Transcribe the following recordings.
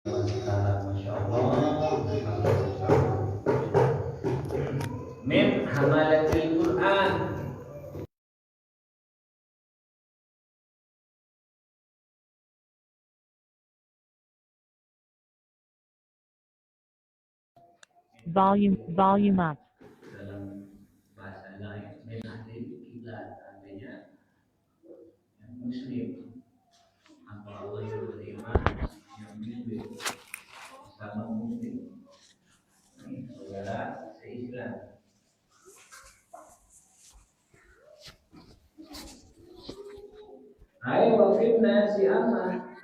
Sekarang Masya Allah min hamalatil Quran. Volume up. Dalam bahasa lain min ahli kiblat artinya yang muslim atau Allah yang beriman yang muslim sama muslim saudara se-Islam. Hai wafidna si aman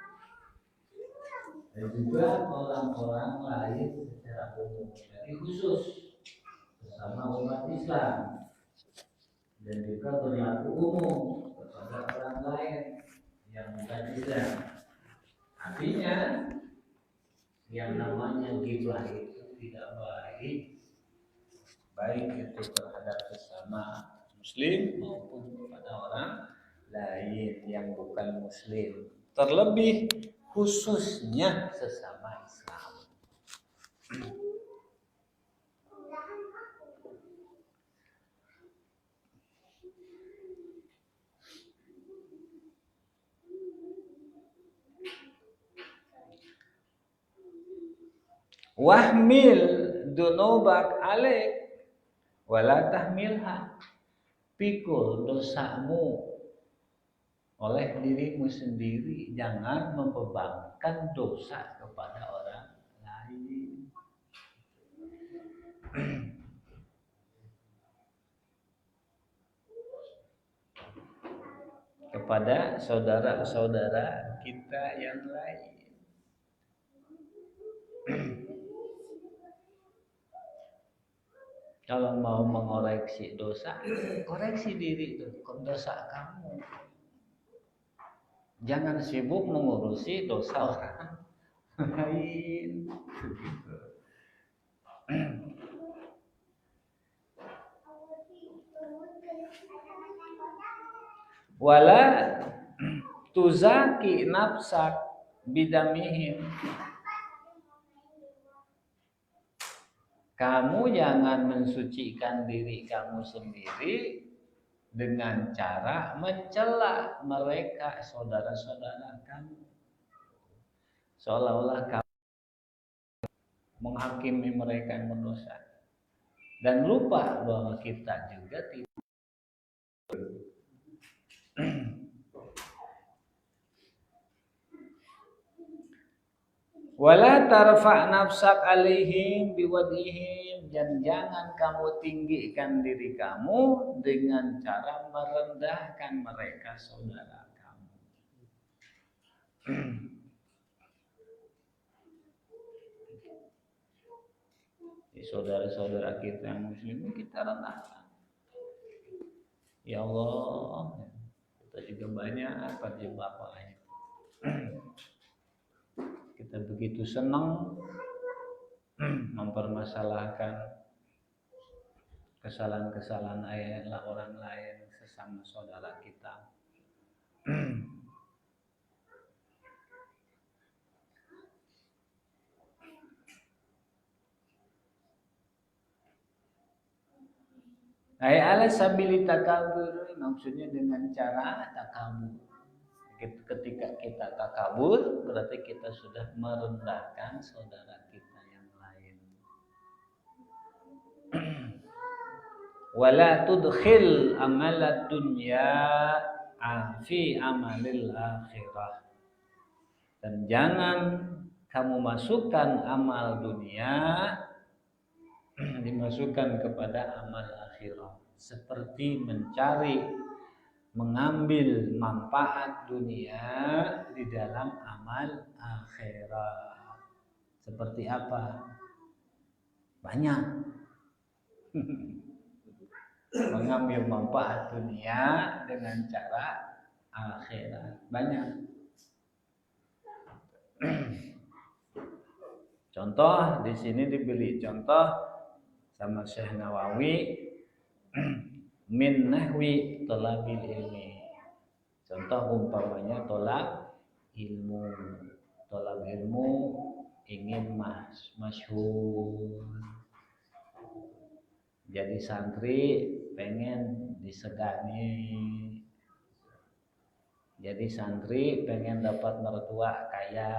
dan juga orang-orang lain secara umum, jadi khusus bersama umat Islam dan juga berlaku umum kepada orang lain yang bukan Islam. Artinya yang namanya ghibah itu tidak baik, baik itu terhadap sesama muslim maupun kepada orang lain yang bukan muslim, terlebih khususnya sesama Islam. Wahmil dunubak alaik wala tahmilha, pikul dosamu oleh dirimu sendiri, jangan membebankan dosa kepada orang lain. Kepada saudara-saudara kita yang lain. Kalau mau mengoreksi dosa, koreksi diri itu, dosa kamu. Jangan sibuk mengurusi dosa orang lain. Wala tuzaki nafsak bidamihim, kamu jangan mensucikan diri kamu sendiri dengan cara mencela mereka saudara-saudara kamu, seolah-olah kamu menghakimi mereka yang berdosa, dan lupa bahwa kita juga tidak. Wala tarfa' nafsak alaihim biwadihim, dan jangan kamu tinggikan diri kamu dengan cara merendahkan mereka saudara kamu. Saudara-saudara kita yang muslim kita rendahkan. Ya Allah, kita juga banyak terjebak oleh kita begitu senang mempermasalahkan kesalahan-kesalahan orang lain sesama saudara kita. Ala sabili takabur, maksudnya dengan cara takabur. Ketika kita takabur, berarti kita sudah merendahkan saudara kita yang lain. Wala tudkhil amalad dunya fi amalil akhirah, dan jangan kamu masukkan amal dunia dimasukkan kepada amal akhirah, seperti mengambil manfaat dunia di dalam amal akhirat. Seperti apa? Banyak. Mengambil manfaat dunia dengan cara akhirat. Banyak. Contoh di sini diberi contoh sama Syekh Nawawi min nahwi talabil ilmi. Contoh umpamanya tolak ilmu ingin masyhur. Jadi santri pengen disegani. Jadi santri pengen dapat mertua kaya.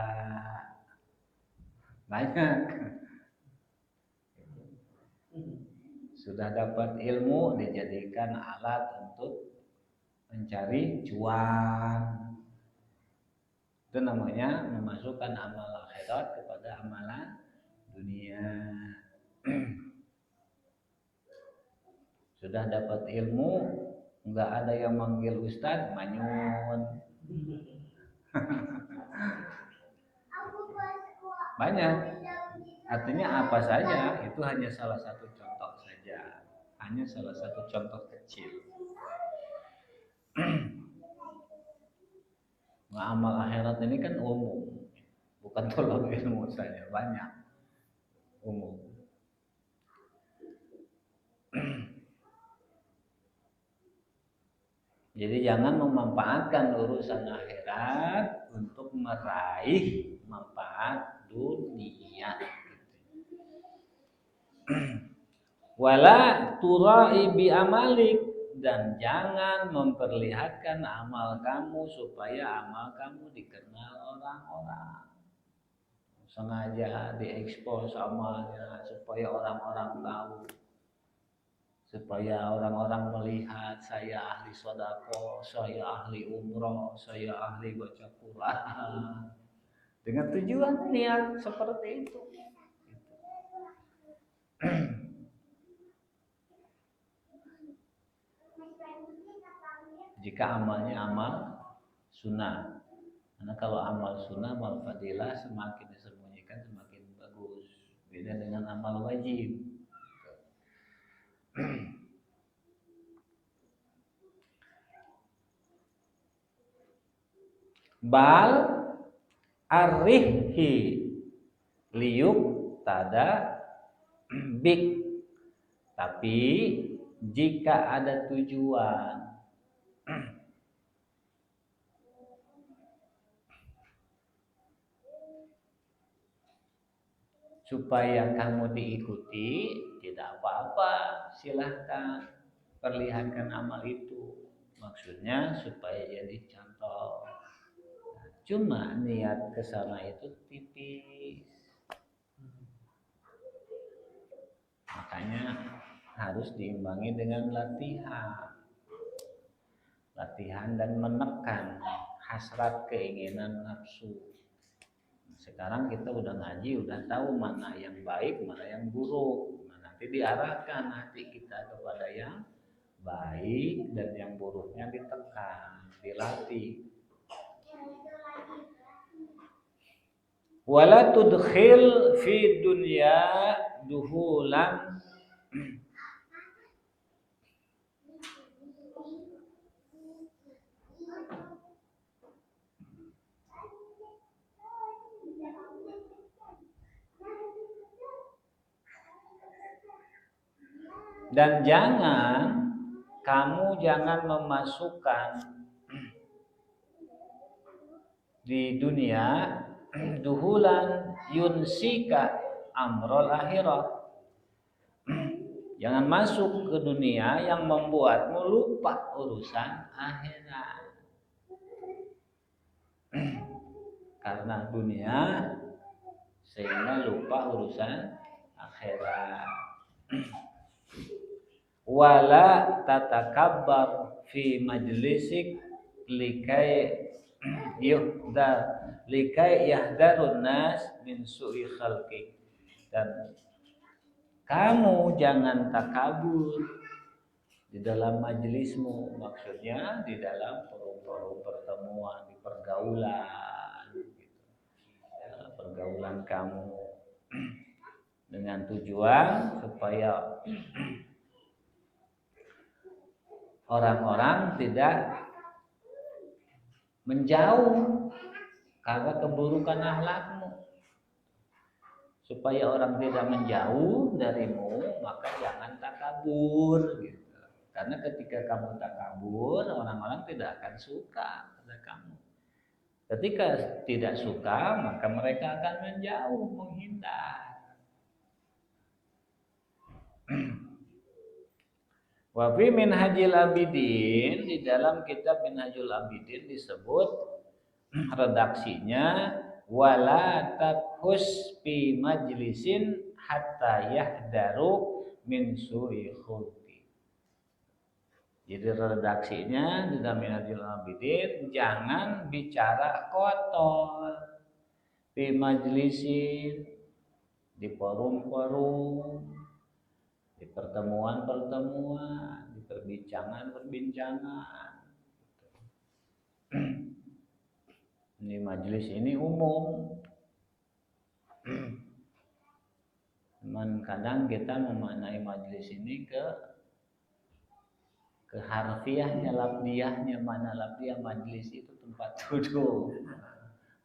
Banyak. Sudah dapat ilmu dijadikan alat untuk mencari cuan. Itu namanya memasukkan amal akhirat kepada amalan dunia. Sudah dapat ilmu, nggak ada yang manggil ustadz, manyun. Banyak. Artinya apa saja, itu hanya salah satu contoh saja. Hanya salah satu contoh kecil. Nah, amal akhirat ini kan umum, bukan tolong ilmu saja, banyak umum. Jadi jangan memanfaatkan urusan akhirat untuk meraih manfaat dunia. Wala turai bi amalik, dan jangan memperlihatkan amal kamu supaya amal kamu dikenal orang-orang. Sengaja diekspos amalnya supaya orang-orang tahu, supaya orang-orang melihat saya ahli sedekah, saya ahli umroh, saya ahli baca Quran. Dengan tujuan niat seperti itu. Jika amalnya amal sunnah, karena kalau amal sunnah, amal fadilah semakin disembunyikan semakin bagus. Beda dengan amal wajib. Bal arrihi liyuk tada bik. Tapi jika ada tujuan supaya kamu diikuti, tidak apa-apa, silahkan perlihatkan amal itu. Maksudnya supaya jadi contoh. Cuma niat kesana itu tipis. Makanya harus diimbangi dengan latihan. Latihan dan menekan hasrat, keinginan, nafsu. Sekarang kita udah ngaji, udah tahu mana yang baik, mana yang buruk. Nah, nanti diarahkan hati kita kepada yang baik, dan yang buruknya ditekan, dilatih. Wala tudkhil fi dunya duhulan dan kamu jangan memasukkan di dunia duhulan yunsika amrul akhirat. Jangan masuk ke dunia yang membuatmu lupa urusan akhirat. Karena dunia sehingga lupa urusan akhirat. Wala tatakabbar fi majlisik likai yahdarun nas min su'i khalqik. Dan kamu jangan takabur di dalam majelismu, maksudnya di dalam forum-forum pertemuan, di pergaulan gitu. Ya, pergaulan kamu dengan tujuan supaya orang-orang tidak menjauh karena keburukan akhlakmu. Supaya orang tidak menjauh darimu, maka jangan takabur gitu. Karena ketika kamu takabur, orang-orang tidak akan suka pada kamu. Ketika tidak suka, maka mereka akan menjauh, menghindar. Wa fi Minhajul Abidin, di dalam kitab Minhajul Abidin disebut redaksinya wala takhus fi majlisin hatta yahdaru min su'i khulqi. Jadi redaksinya di dalam Minhajul Abidin, jangan bicara kotor di majlisin, di forum-forum, di pertemuan-pertemuan, di perbincangan-perbincangan. Ini majelis ini umum. Cuman kadang kita memaknai majelis ini ke harfiahnya, lafdiyahnya. Mana lafdiyah majelis itu tempat duduk,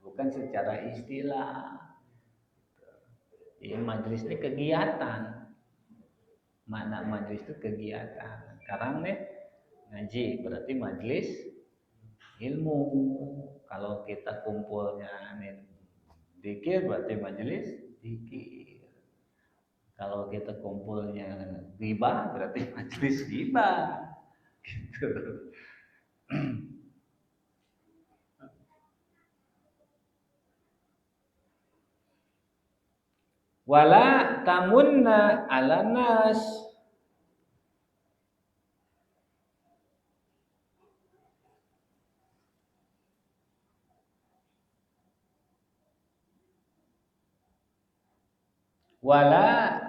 bukan secara istilah. Majelis ini kegiatan. Mana majelis itu kegiatan. Sekarang nih ngaji berarti majelis ilmu. Kalau kita kumpulnya nih zikir berarti majelis zikir. Kalau kita kumpulnya ghibah berarti majelis ghibah. Gitu. Wala tamunna ala nas, wala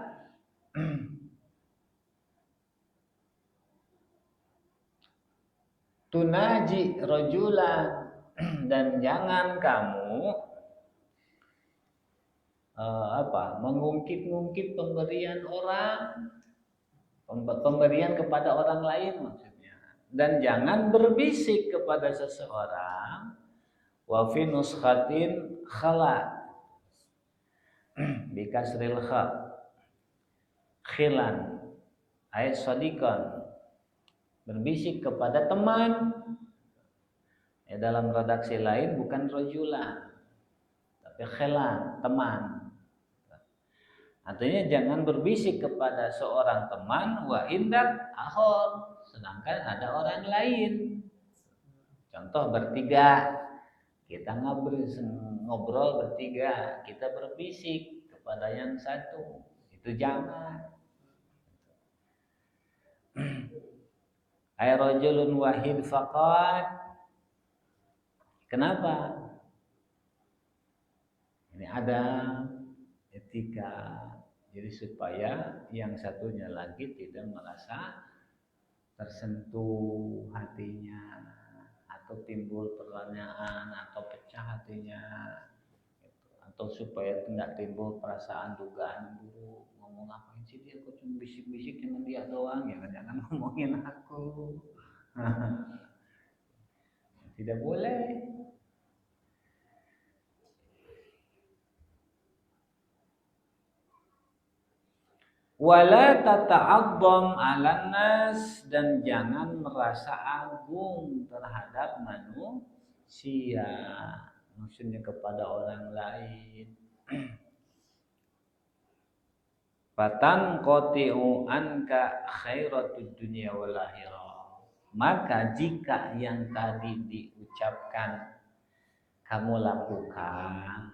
tunaji rajulan, dan jangan kamu mengungkit-ungkit pemberian orang, pemberian kepada orang lain maksudnya. Dan jangan berbisik kepada seseorang. Wa fi nuskhatin khala bi kasril kha, khilan ay sadiqan, berbisik kepada teman. Dalam redaksi lain bukan rajulan tapi khilan, teman. Artinya jangan berbisik kepada seorang teman wa indak akhor, sedangkan ada orang lain. Contoh bertiga, kita ngobrol bertiga, kita berbisik kepada yang satu, itu jangan. Ay rajulun wahid faqat. Kenapa? Ini ada etika. Jadi supaya yang satunya lagi tidak merasa tersentuh hatinya, atau timbul pertanyaan, atau pecah hatinya, atau supaya tidak timbul perasaan dugaan buruk. Ngomong ngapain sih dia, kok cuma bisik-bisik cuma dia doang, ya jangan ngomongin aku. Tidak boleh. Wala tata'azzam 'alan nas, dan jangan merasa agung terhadap manusia, maksudnya kepada orang lain. Fatan qati'u anka khairatud dunya wal akhirah. Maka jika yang tadi diucapkan kamu lakukan,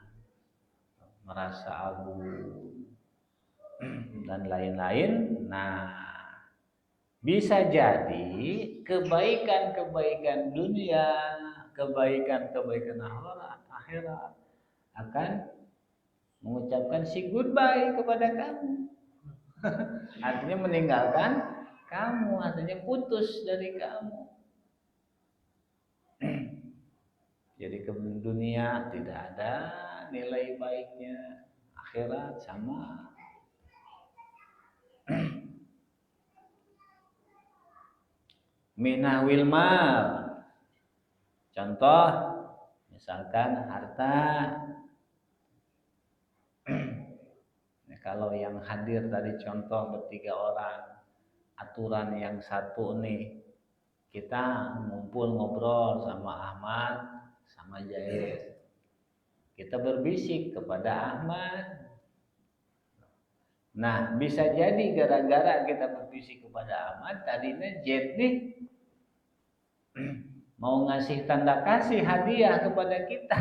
merasa agung dan lain-lain, nah bisa jadi kebaikan-kebaikan dunia, kebaikan-kebaikan akhirat akan mengucapkan si goodbye kepada kamu. Artinya meninggalkan kamu, artinya putus dari kamu. Jadi ke dunia tidak ada nilai baiknya, akhirat sama. Minahwil mal, contoh misalkan harta. Kalau yang hadir tadi contoh bertiga orang, aturan yang satu nih, kita ngumpul ngobrol sama Ahmad, sama Ahmad Jahir. Kita berbisik kepada Ahmad. Nah, bisa jadi gara-gara kita berbisik kepada Ahmad, tadinya Jet nih mau ngasih tanda kasih hadiah kepada kita.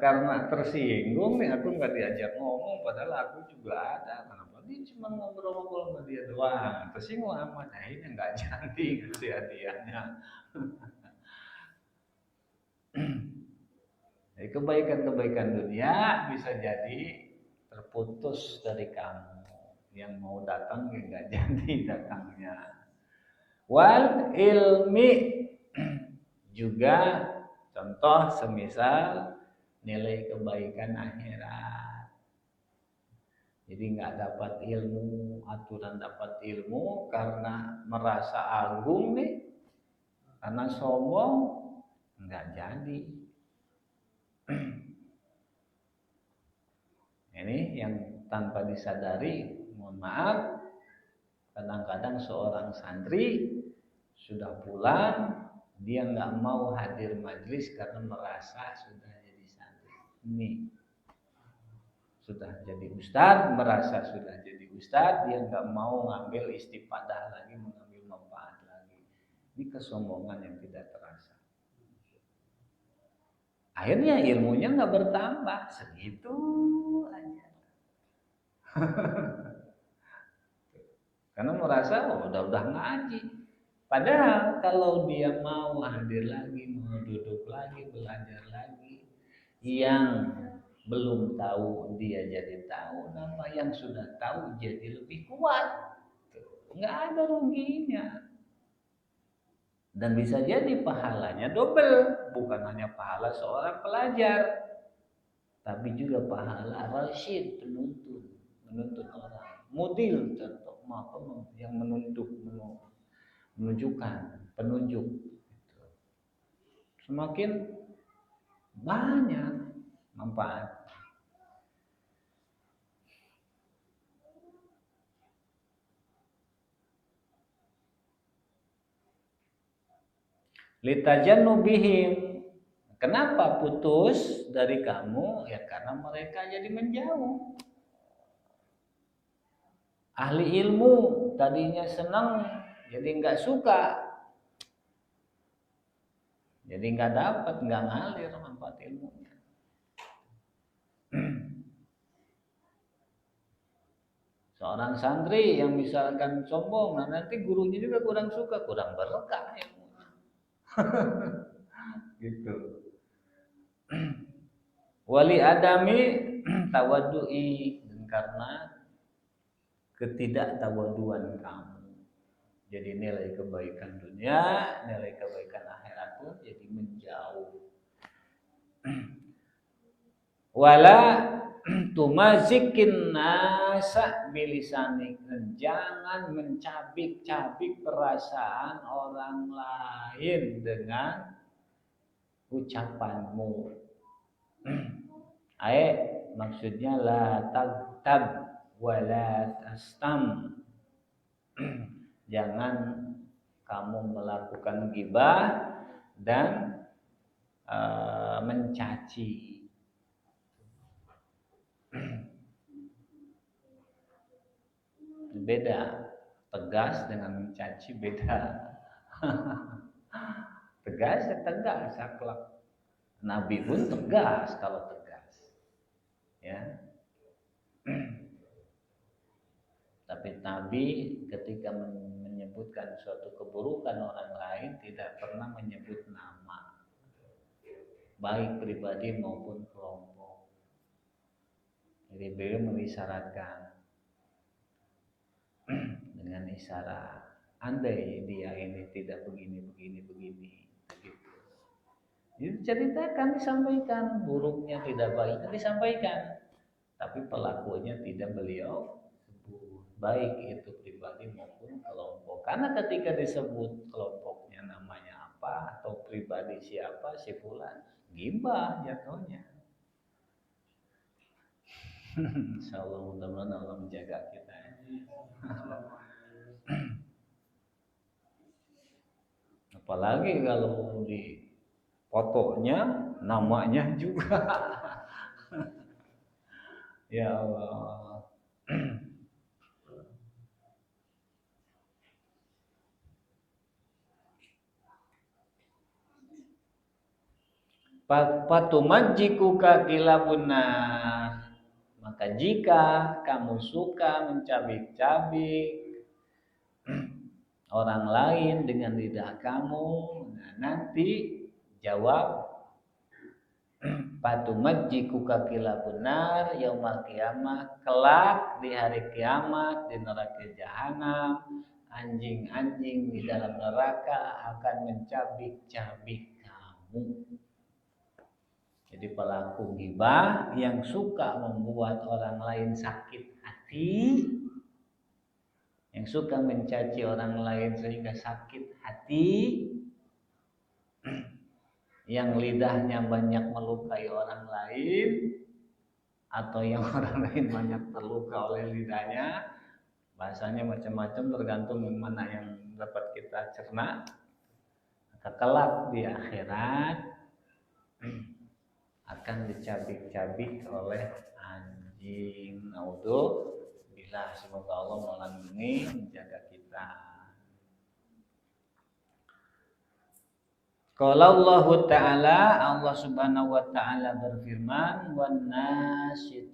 Karena tersinggung nih, aku nggak diajak ngomong, padahal aku juga ada. Kenapa dia cuma ngobrol-ngobrol sama dia doang? Tersinggung amat, nah ini nggak jadi ngasih hadiahnya. Jadi kebaikan-kebaikan dunia bisa jadi terputus dari kamu. Yang mau datang ya nggak jadi datangnya. Wal ilmi juga contoh semisal nilai kebaikan akhirat. Jadi nggak dapat ilmu, aturan dapat ilmu karena merasa agung nih, karena sombong nggak jadi. Ini yang tanpa disadari, mohon maaf, kadang-kadang seorang santri sudah pulang, dia nggak mau hadir majelis karena merasa sudah jadi santri. Ini sudah jadi ustadz, merasa sudah jadi ustadz, dia nggak mau ngambil istifadah lagi, mengambil manfaat lagi. Ini kesombongan yang tidak terasa. Akhirnya ilmunya nggak bertambah, segitu aja. Karena merasa udah ngaji. Padahal kalau dia mau hadir lagi, mau duduk lagi, belajar lagi, yang belum tahu dia jadi tahu, nama yang sudah tahu jadi lebih kuat. Nggak ada ruginya. Dan bisa jadi pahalanya double, bukan hanya pahala seorang pelajar, tapi juga pahala rasyid, menuntut orang, mudil, contoh yang menunjukkan, penunjuk. Semakin banyak manfaat. Litajannubihim. Kenapa putus dari kamu? Ya karena mereka jadi menjauh. Ahli ilmu tadinya senang, jadi nggak suka. Jadi nggak dapat, nggak ngalir manfaat ilmunya. Seorang santri yang misalkan sombong, nah nanti gurunya juga kurang suka, kurang berkah ilmunya. Gitu. Wali adami tawaddu'i, karena ketidaktawaduan kamu. Jadi nilai kebaikan dunia, nilai kebaikan akhirat pun jadi menjauh. Wala tumazikin nasa bilisanik, jangan mencabik-cabik perasaan orang lain dengan ucapanmu. Maksudnya la tagtab wala tastam. Jangan kamu melakukan ghibah dan mencaci. Beda, tegas dengan mencaci beda. Tegas ya tegas, akhlak Nabi pun tegas kalau tegas, ya. Tapi Nabi ketika menyebutkan suatu keburukan orang lain tidak pernah menyebut nama, baik pribadi maupun kelompok. Jadi beliau mengisyaratkan dengan isyarat, andai dia ini tidak begini, gitu. Jadi ceritakan, disampaikan, buruknya tidak baiknya disampaikan, tapi pelakunya tidak beliau sebut, baik itu pribadi maupun kelompok. Karena ketika disebut kelompoknya namanya apa atau pribadi siapa, si fulan, ghibah jatuhnya. Insyaallah mudah-mudahan Allah menjaga kita. Apalagi kalau di fotonya namanya juga. Ya Allah. Patumajikuka kilabunnar. Maka jika kamu suka mencabik-cabik orang lain dengan lidah kamu, nah nanti jawab patumajikuka kilabunnar yaumul qiyamah, kelak di hari kiamat di neraka jahanam, anjing-anjing di dalam neraka akan mencabik-cabik kamu. Jadi pelaku ghibah yang suka membuat orang lain sakit hati, yang suka mencaci orang lain sehingga sakit hati, yang lidahnya banyak melukai orang lain, atau yang orang lain banyak terluka oleh lidahnya, bahasanya macam-macam tergantung mana yang dapat kita cerna. Maka kelak di akhirat akan dicabik-cabik oleh anjing. Naudzubillah, semoga Allah melindungi menjaga kita. Qala Allah Ta'ala, Allah Subhanahu wa taala berfirman, wan nasyitat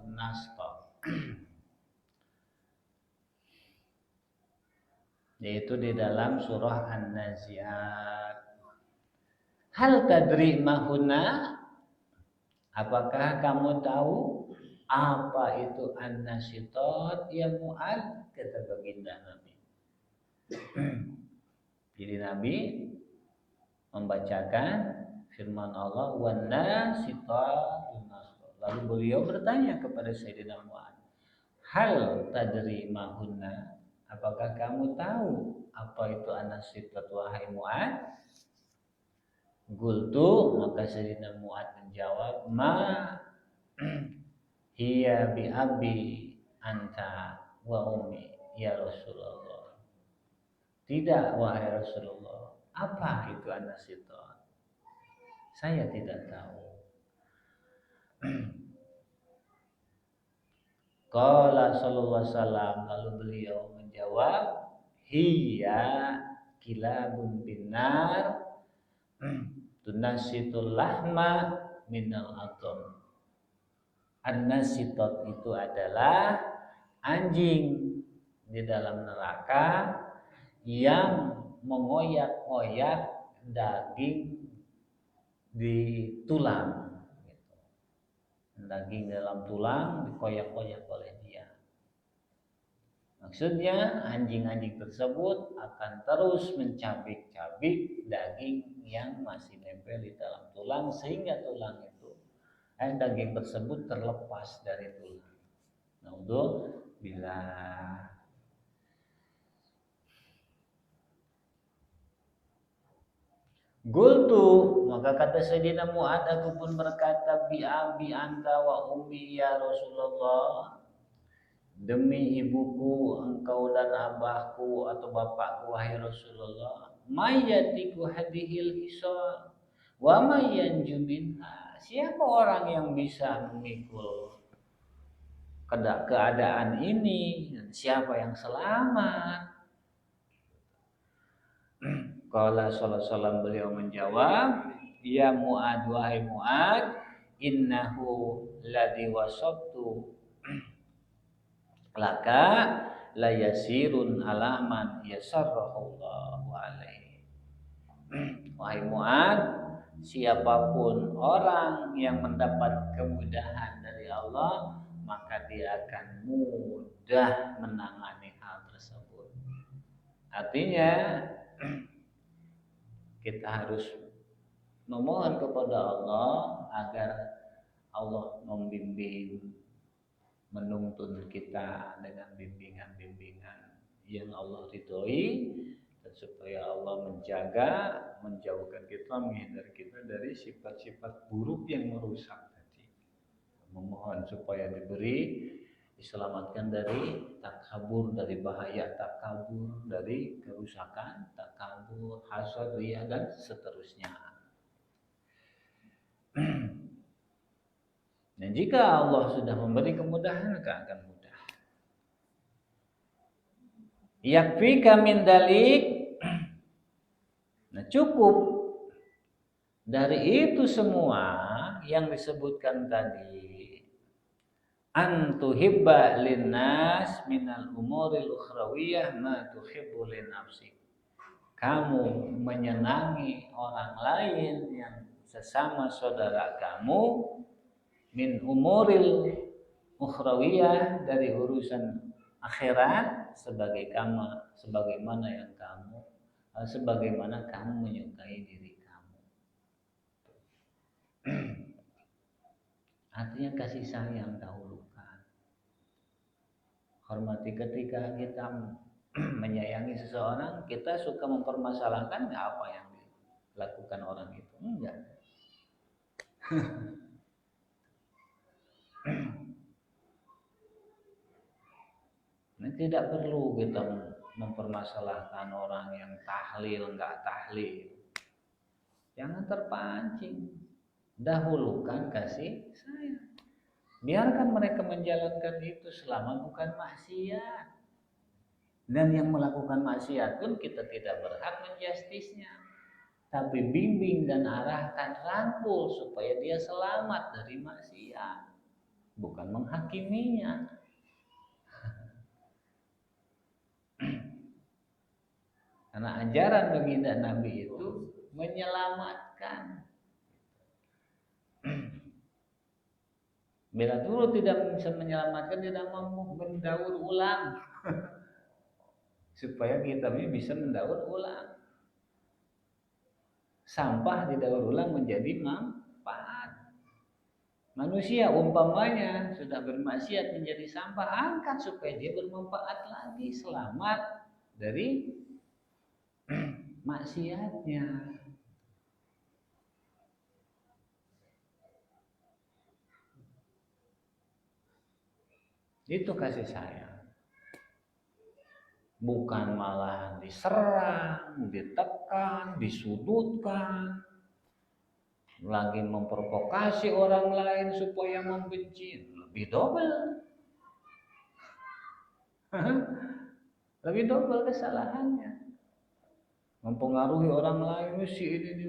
nashta. Yaitu di dalam surah An-Nazi'at. Hal tadri mahuna? Apakah kamu tahu apa itu an-nasyitat ya Mu'ad? Kata baginda Nabi. Jadi Nabi membacakan firman Allah wan nasyitat nashta. Lalu beliau bertanya kepada Sayyidina Mu'ad, hal tadri mahuna? Apakah kamu tahu apa itu an-nasyitat wahai Mu'ad? Gultu, maka Sayyidina Mu'ad menjawab, ma hiya bi abi anta wa ummi ya Rasulullah. Tidak wahai Rasulullah. Apa itu an-nasyitat? Saya tidak tahu. Qala sallallahu alaihi wasallam, lalu beliau menjawab, hiya kilabun binar tunasitul lahma minal atom. An-nasyitat itu adalah anjing di dalam neraka yang mengoyak-oyak daging di tulang. Daging dalam tulang dikoyak-koyak oleh dia. Maksudnya anjing-anjing tersebut akan terus mencabik-cabik daging yang masih nempel di dalam tulang sehingga tulang itu daging tersebut terlepas dari tulang. Naudzubillah. Gultu, maka kata Sayyidina Mu'ad, aku pun berkata, bi abi anta wa ummi ya Rasulullah. Demi ibuku, engkau dan abahku atau bapakku wahai Rasulullah. Mayyatiku hadhil hisal wa mayyanju minha. Siapa orang yang bisa memikul keadaan ini dan siapa yang selamat? Qala sallallahu alaihi wasallam, beliau menjawab, ya Mu'ad wahai Mu'ad, innahu ladhi wasabtu laka la yasirun alaman yasarrahullahu alaihi. Wahai Mu'ad, siapapun orang yang mendapat kemudahan dari Allah, maka dia akan mudah menangani hal tersebut. Artinya kita harus memohon kepada Allah agar Allah membimbing, menuntun kita dengan bimbingan-bimbingan yang Allah ridhoi, dan supaya Allah menjaga, menjauhkan kita, menghindari kita dari sifat-sifat buruk yang merusak tadi. Memohon supaya diberi diselamatkan dari takabur, dari bahaya takabur, dari kerusakan takabur, hasad, riya dan seterusnya. Dan jika Allah sudah memberi kemudahan, maka akan mudah. Yakfika min dalik. Nah, cukup dari itu semua yang disebutkan tadi. Antuhibba linnas minal umuril ukhrawiyah ma tuhibbu li nafsik. Kamu menyenangi orang lain yang sesama saudara kamu min umuril ukhrawiyah, dari urusan akhirat, sebagaimana kamu menyukai diri kamu. Artinya kasih sayang dahulukan. Hormati. Ketika kita menyayangi seseorang, kita suka mempermasalahkan apa yang dilakukan orang itu. Enggak. Nah, tidak perlu kita mempermasalahkan orang yang tahlil, enggak tahlil. Jangan terpancing. Dahulukan kasih sayang. Biarkan mereka menjalankan itu selama bukan maksiat. Dan yang melakukan maksiat pun kita tidak berhak menjustisnya. Tapi bimbing dan arahkan, rangkul supaya dia selamat dari maksiat. Bukan menghakiminya. Karena ajaran baginda Nabi itu menyelamatkan. Bila dulu tidak bisa menyelamatkan, tidak mampu mendaur ulang. Supaya kita ini bisa mendaur ulang. Sampah didaur ulang menjadi manfaat. Manusia umpamanya sudah bermaksiat menjadi sampah, angkat supaya dia bermanfaat lagi, selamat dari maksiatnya. Itu kasih sayang. Bukan malah diserang, ditekan, disudutkan, lagi memprovokasi orang lain supaya membenci. Lebih double. Lebih double kesalahannya. Mempengaruhi orang lain, si ini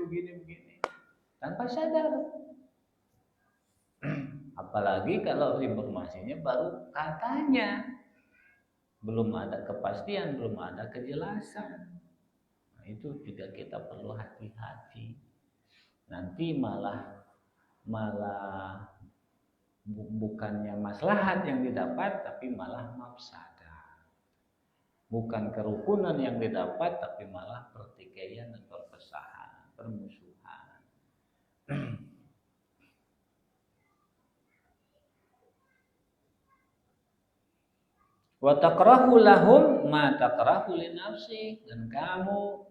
begini, tanpa sadar. Apalagi kalau informasinya baru katanya, belum ada kepastian, belum ada kejelasan. Nah, itu juga kita perlu hati-hati. Nanti malah bukannya maslahat yang didapat, tapi malah mafsadah. Bukan kerukunan yang didapat, tapi malah pertikaian dan perpecahan, permusuhan. Wa takrahu lahum ma takrahu li nafsik, dan kamu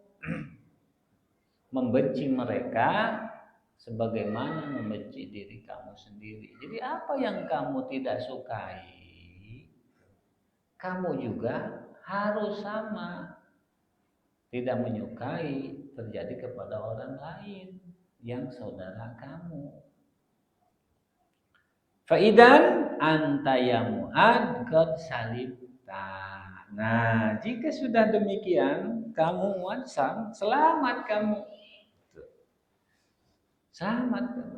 membenci mereka sebagaimana membenci diri kamu sendiri. Jadi apa yang kamu tidak sukai, kamu juga harus sama. Tidak menyukai terjadi kepada orang lain yang saudara kamu. Faidan antayamu'ad qad salibta. Nah, jika sudah demikian, kamu muatsam, selamat kamu. Selamat kamu.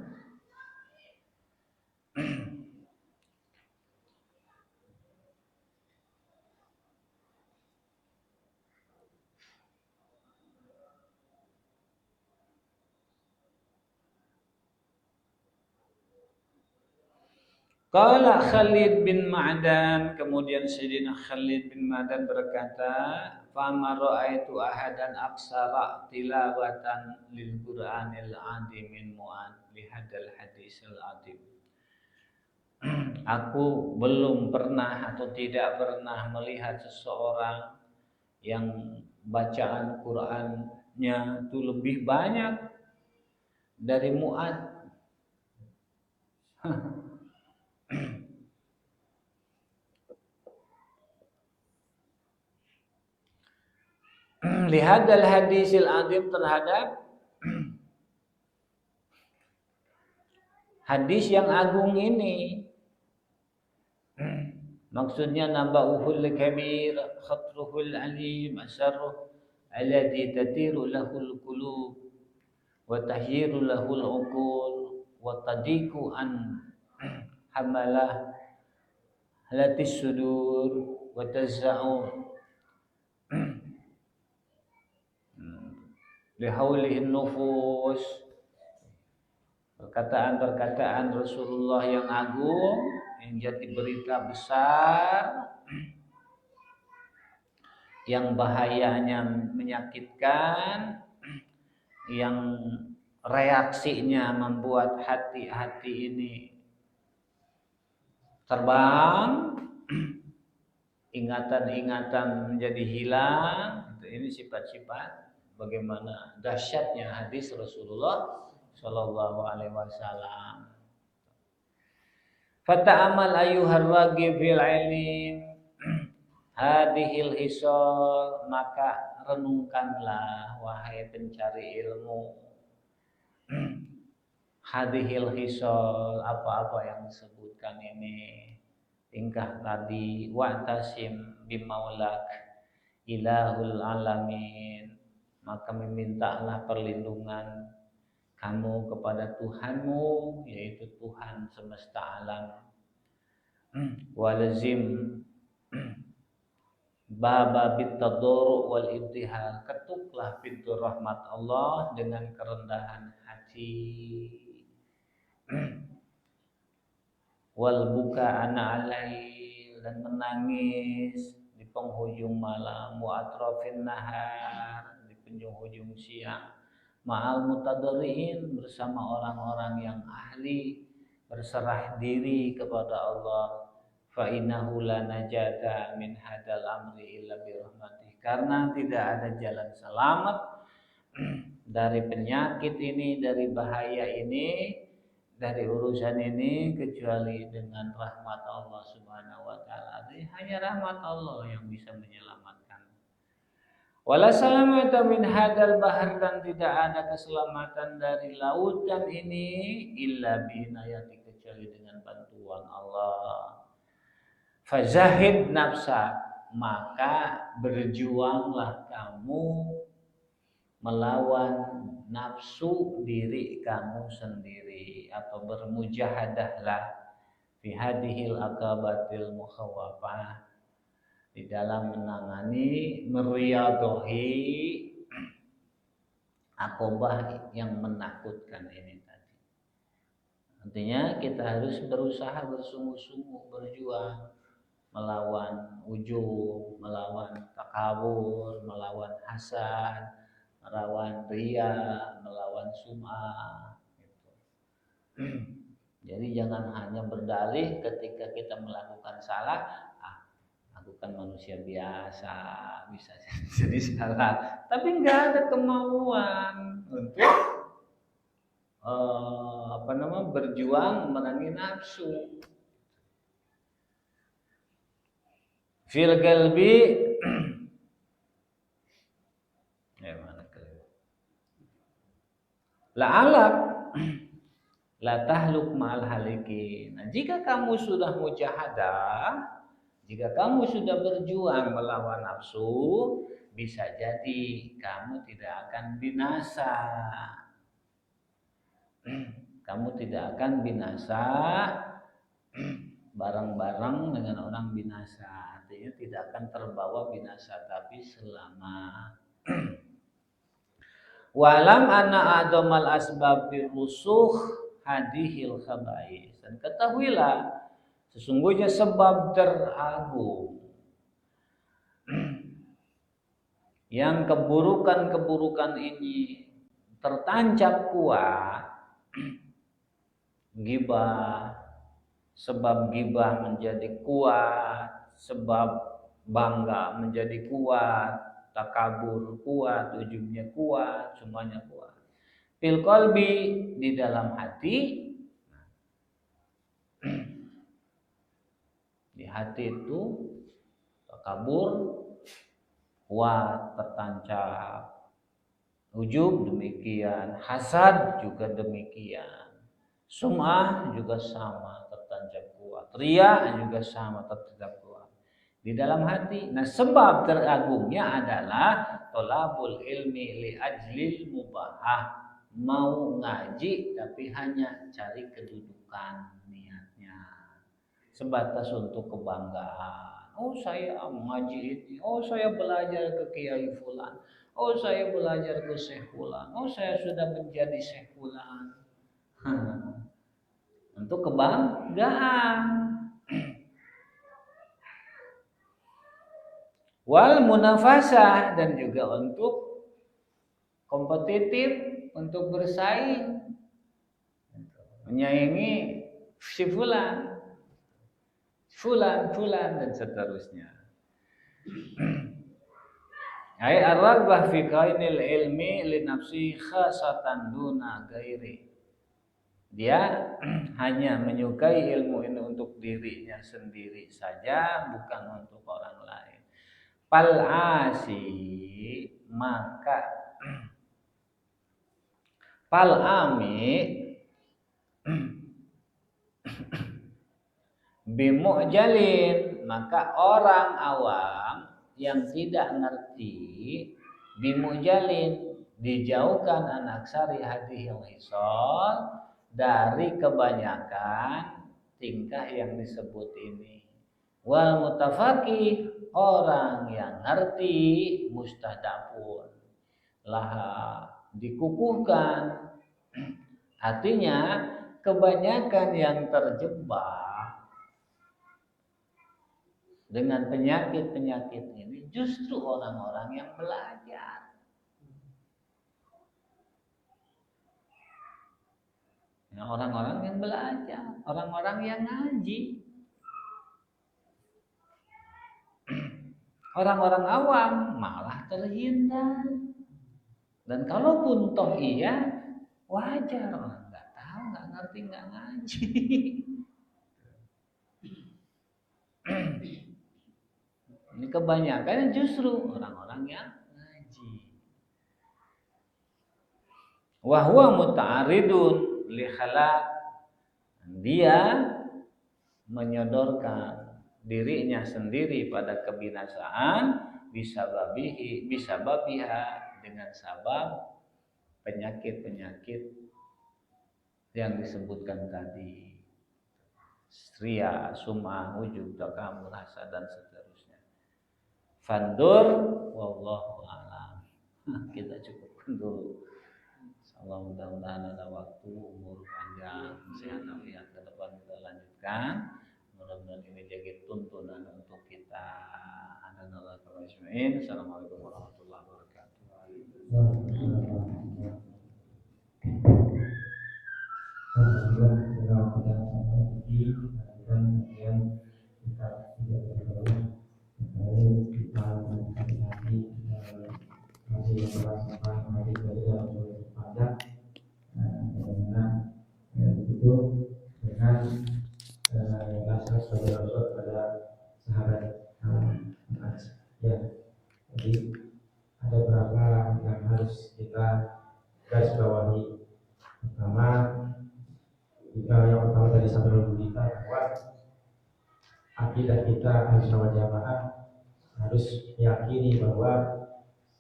Qala Khalid bin Ma'dan, kemudian Sayyidina Khalid bin Ma'dan berkata, "Fama ra'aitu ahadan aksara tilawatan lil Qur'anil 'azim min mu'ad li hadzal hadisil 'azim." Aku belum pernah atau tidak pernah melihat seseorang yang bacaan Qur'annya itu lebih banyak dari Mu'ad. lihadal hadisil azim, terhadap hadis yang agung ini. Maksudnya naba'uhul kabir, khatruhul alim, asarruh alladhi tatiru lahul qulub wa tahyiru lahul uqul wa tadiku an hamalah halatis sudur wa tazza'u lihaulihin nufus. Perkataan-perkataan Rasulullah yang agung, yang jadi berita besar, yang bahayanya menyakitkan, yang reaksinya membuat hati-hati ini terbang, ingatan-ingatan menjadi hilang. Ini sifat-sifat bagaimana dahsyatnya hadis Rasulullah Sallallahu Alaihi Wasallam. Fata'amal ayyuhar ragib fil ilm hadhil hisal, maka renungkanlah wahai pencari ilmu hadhil hisal, apa-apa yang disebutkan ini, tingkah tadi. Wa'tasim bimaulak ilahul alamin, maka memintalah perlindungan kamu kepada Tuhanmu, yaitu Tuhan semesta alam. Walazim baba bitadur wal ibtihal, ketuklah pintu rahmat Allah dengan kerendahan hati. Wal buka ana alail, dan menangis di penghujung malam. Wa atrafin nahar, di penghujung siang. Ma'al mutadarriin, bersama orang-orang yang ahli berserah diri kepada Allah. Fa innahu la najata min hadal amri illa bi rahmatih, karena tidak ada jalan selamat dari penyakit ini, dari bahaya ini, dari urusan ini, kecuali dengan rahmat Allah Subhanahu wa taala. Hanya rahmat Allah yang bisa menyelamatkan. Wala salamata min hadal bahar, dan tidak ada keselamatan dari lautan ini illa biinayati, kecuali dengan bantuan Allah. Fazahid nafsa, maka berjuanglah kamu melawan nafsu diri kamu sendiri, atau bermujahadahlah fi hadhil aqabatil mukhawafah, di dalam menangani meriadohi akobah yang menakutkan ini tadi. Artinya kita harus berusaha bersungguh-sungguh berjuang melawan ujub, melawan takabur, melawan hasad, melawan riya, melawan sum'ah gitu. Jadi jangan hanya berdalih ketika kita melakukan salah, aku kan manusia biasa, bisa jadi salah, tapi nggak ada kemauan untuk berjuang memerangi nafsu. Fil galbi la'alak la tahluk ma'al halikin. Nah, jika kamu sudah mujahadah, jika kamu sudah berjuang melawan nafsu, bisa jadi kamu tidak akan binasa. Kamu tidak akan binasa bareng-bareng dengan orang binasa. Artinya tidak akan terbawa binasa, tapi selamat. Walam anna adamal asbabi rusuh hadihil khabais, dan ketahuilah sesungguhnya sebab teragung yang keburukan-keburukan ini tertancap kuat, gibah, sebab gibah menjadi kuat, sebab bangga menjadi kuat, takabur kuat, ujubnya kuat, semuanya kuat. Fil qalbi, di dalam hati. Di hati itu takabur kuat, tertancap. Ujub demikian, hasad juga demikian. Sum'ah juga sama, tertancap kuat. Riya juga sama, tertancap kuat di dalam hati. Nah, sebab teragungnya adalah tolabul ilmi li ajlil mubahah. Mau ngaji tapi hanya cari kedudukan niatnya. Sebatas untuk kebanggaan. Oh, saya ngaji ini. Oh, saya belajar ke Kiai Fulan. Oh, saya belajar ke Syekh Fulan. Oh, saya sudah menjadi Syekh Fulan. Untuk kebanggaan. Wal munafasah, dan juga untuk kompetitif, untuk bersaing, menyaingi si fulan, dan seterusnya. Ai ar-raghbah fi qainil ilmi li nafsi khasatan duna ghairi. Dia hanya menyukai ilmu ini untuk dirinya sendiri saja, bukan untuk orang lain. Pal'asi, maka pal'ami bimu'jalin, maka orang awam yang tidak ngerti, bimu'jalin, dijauhkan anak sari hati yang hisol, dari kebanyakan tingkah yang disebut ini. Wal mutafaqih, orang yang ngerti, mustadafun, lah dikukuhkan. Artinya kebanyakan yang terjebak dengan penyakit-penyakit ini justru orang-orang yang belajar. Ya, orang-orang yang belajar, orang-orang yang ngaji. Orang-orang awam malah terhindar. Dan kalaupun toh iya, wajar, orang nggak tahu, nggak ngerti, nggak ngaji. Ini kebanyakan justru orang-orang yang ngaji. Wa huwa muta'aridun li khalaq, dia menyodorkan dirinya sendiri pada kebinasaan bisababiha, dengan sabab penyakit-penyakit yang disebutkan tadi, ria, sum'ah, ujub, takamur, hasad, dan seterusnya. Fandur wallahu a'lam. Kita cukupkan dulu. Insyaallah mudah-mudahan ada waktu, umur panjang, sehat walafiat, ke depan kita lanjutkan. Mudah-mudahan ini jadi tuntunan untuk kita. Assalamualaikum warahmatullahi wabarakatuh. Ya, jadi ada beberapa yang harus kita garis bawahi. Pertama, yang pertama tadi sampai dulu kita bahwa akidah kita Ahlussunnah wal Jamaah harus meyakini bahwa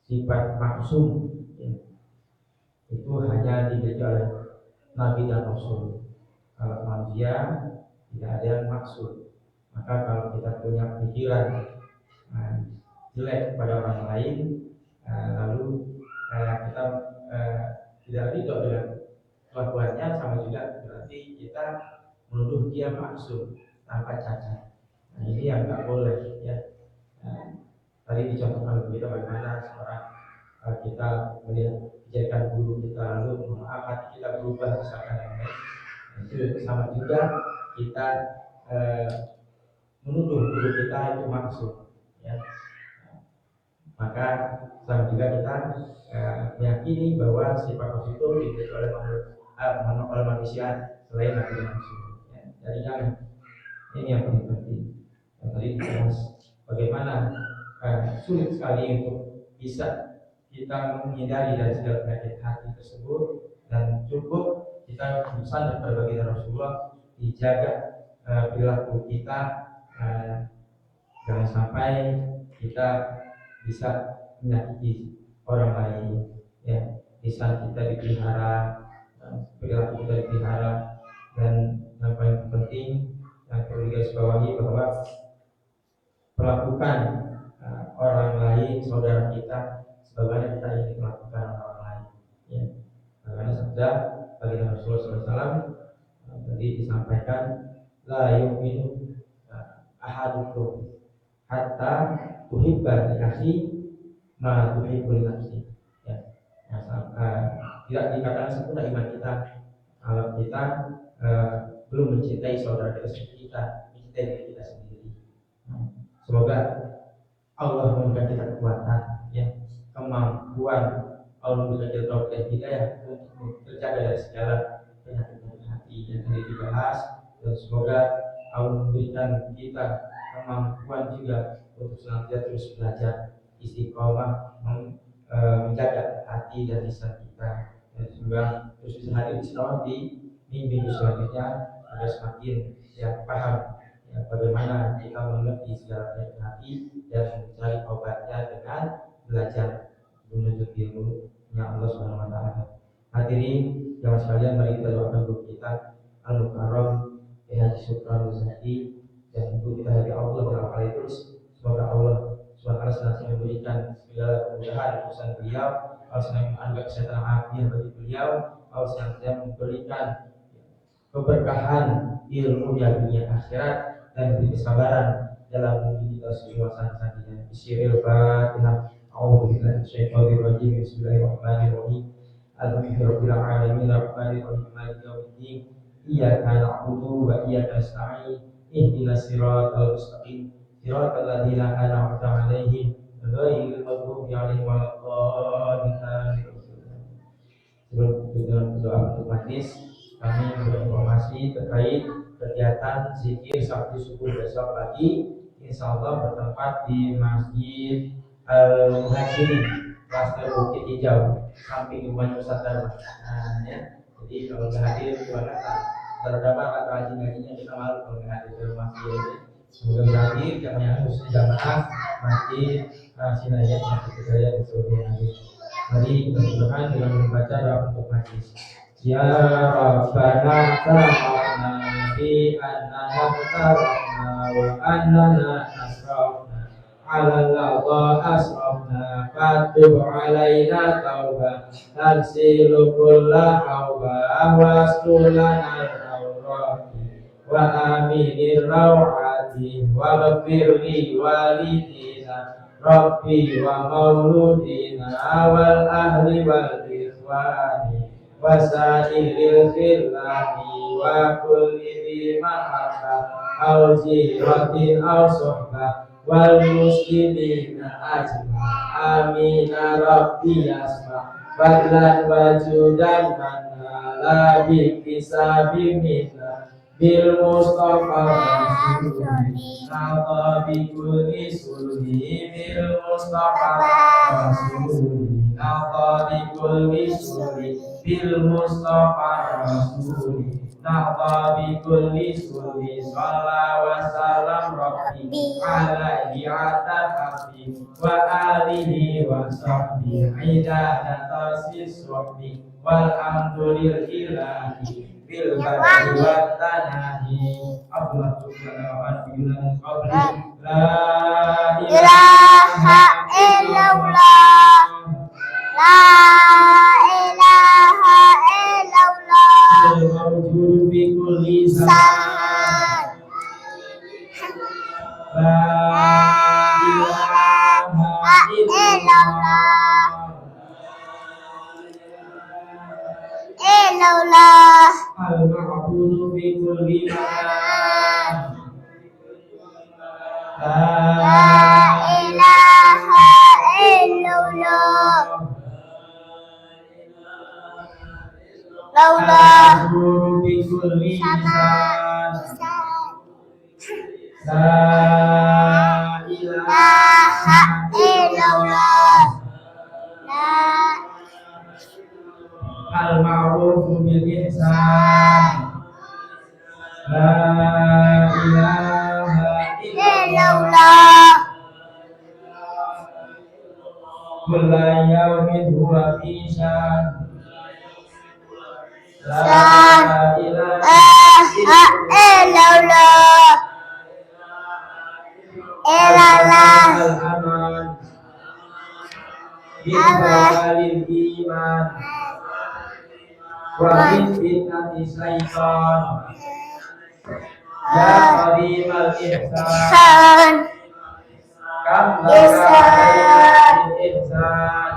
sifat maksum itu hanya dimiliki oleh Nabi dan Rasul. Kalau manusia tidak ada yang maksud. Maka kalau kita punya pikiran jelek pada orang lain, lalu kita tidak ridho dengan kelakuannya, sama juga berarti kita menuduh dia maksum tanpa cacat. Nah, ini yang nggak boleh ya. Tadi dicontohkan begitu bagaimana seorang kita melihat kejadian guru kita, lalu hati kita berubah misalkan yang lain. Itu sama juga kita menuduh guru kita itu maksum ya. Maka sama juga kita meyakini bahwa sifat maksum itu dimiliki oleh manusia selain Nabi dan Rasul. Ya. Jadi jangan, ini yang paling penting. Tadi dibahas bagaimana sulit sekali untuk bisa kita menghindari dari segala penyakit hati tersebut, dan cukup kita bersandar pada baginda Rasulullah, dijaga perilaku kita, jangan sampai kita bisa menyakiti orang lain, ya. Lisan kita dipelihara, perilaku kita dipelihara, dan yang paling penting yang perlu digarisbawahi bahwa perlakukan orang lain, saudara kita, sebagaimana kita ingin melakukan orang lain, ya. Karena sabda bagi Rasulullah SAW tadi disampaikan, la yu'minu ahadukum hatta tuhibba li akhi ma tuhibbu li nafsi, ya. Tidak dikatakan sempurna iman kita kalau kita belum mencintai saudara kita sendiri, kita mencintai diri kita sendiri. Semoga Allah memberikan kita kekuatan, ya, kemampuan, Allah memberikan kita taufik dan hidayah untuk terjaga dari segala penyakit hati yang tadi dibahas, dan semoga Allah memberikan kita kemampuan juga untuk senantiasa terus belajar istiqomah menjaga hati dan lisan kita, dan semoga terus bisa hadir di minggu selanjutnya agar semakin paham bagaimana kita mengerti segala penyakit hati dan mencari obatnya dengan belajar menuntut ilmu-Nya Allah Subhanahu wa taala. Hadirin jamaah sekalian, mari kita doakan guru kita Al-Mukarram Haji Syukran Nuzhati dan guru kita Haji Allah dalam hal itu. Semoga Allah SWT senantiasa memberikan segala kemudahan urusan beliau, Allah senantiasa menganugerahkan kesehatan afiat bagi beliau, Allah senantiasa memberikan keberkahan ilmu dunia akhirat dan beri kesabaran dalam hidup kita semua saat-saatnya. Bismillahirrahmanirrahim. A'udzubillahi minasyaitonir rajim. Bismillahirrahmanirrahim. Alhamdulillahirabbil alamin arrahmanir rahim maliki yaumiddin. Iyyaka na'budu wa iyyaka nasta'in. Ihdinas siratal mustaqim. Siratal ladzina an'amta 'alaihim ghairil maghdubi 'alaihim waladdallin. Sebelum kita berdoa untuk majlis, kami berinformasi terkait kegiatan zikir Sabtu subuh besok pagi, insyaallah bertempat di Masjid Al-Muhajirin, Klaster Bukit Hijau, samping rumah Ustaz Darman. Ya. Jadi kalau nggak hadir silakan, terdapat atau haji-hajinya kita malu kalau nggak hadir di rumah dia. Semoga berhadir jamaah khusus jamaah Masjid Sinaya Masjid Hidayah di seluruh Indonesia. Mari kita berdoa dengan membaca doa untuk majlis. Ya Rabbana ta'ala bi annana tarafna wa annana asrafna ala Allah asrafna fatub alaina tauba tansilu kulla awba waskulana al-awrati wa aminir rawati wa ghafirli walidina rabbi wa mauludina wal ahli wal ikhwani wasailil khilafi wa kulli mahabba au jiratin au sohbah wal muslimina ajma amin rabbi yasma badlan wajudan manala bikisabi minna bil mustafa rasuli nata bikulli sulhi bil mustafa rasuli nata bikulli sulhi bil mustafa rasuli nata bikulli sulhi sallallahu wa sallam rabbi alaihi atahabi wa alihi wa sahbihi idadata siswabbi walhamdulillahi bil badri wa tanahi Abdullah subhanahu wa ta'ala la ilaha illallah la ilaha illallah al-mawjud fi kulli zaman la ilaha illallah al-ma'budu fi kulli makan la ilaha illallah al-ma'budu fi kulli lisan la ilaha illallah. La al-ma'ruf bil ihsan. La ilaha illallah. Kulla yawmin huwa fi shan. La ilaha illallah. Illallah. al-aman. Bismillahil iman. Wa min fitnati syaitan. Ya qadimal ihsan. Kam laka ihsan.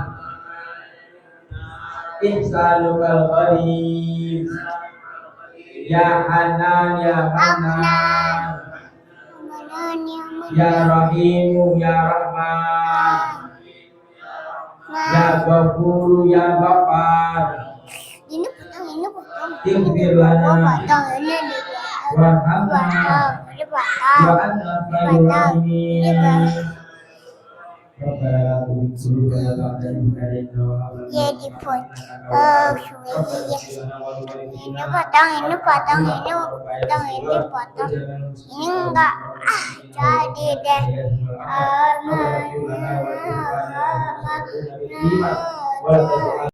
Ihsanul qadim. Ya Hanan ya Hanan. Ya Rahimu ya Rahman. Ya Ghafuru ya Ghaffar. Ini potong. Ighfir lana warhamna wa anta khairul rahimin. Rabbana la tuzigh qulubana ba'da idh hadaytana wa hab lana Ya dipotong. Ini potong. Ini enggak jadi deh. Wa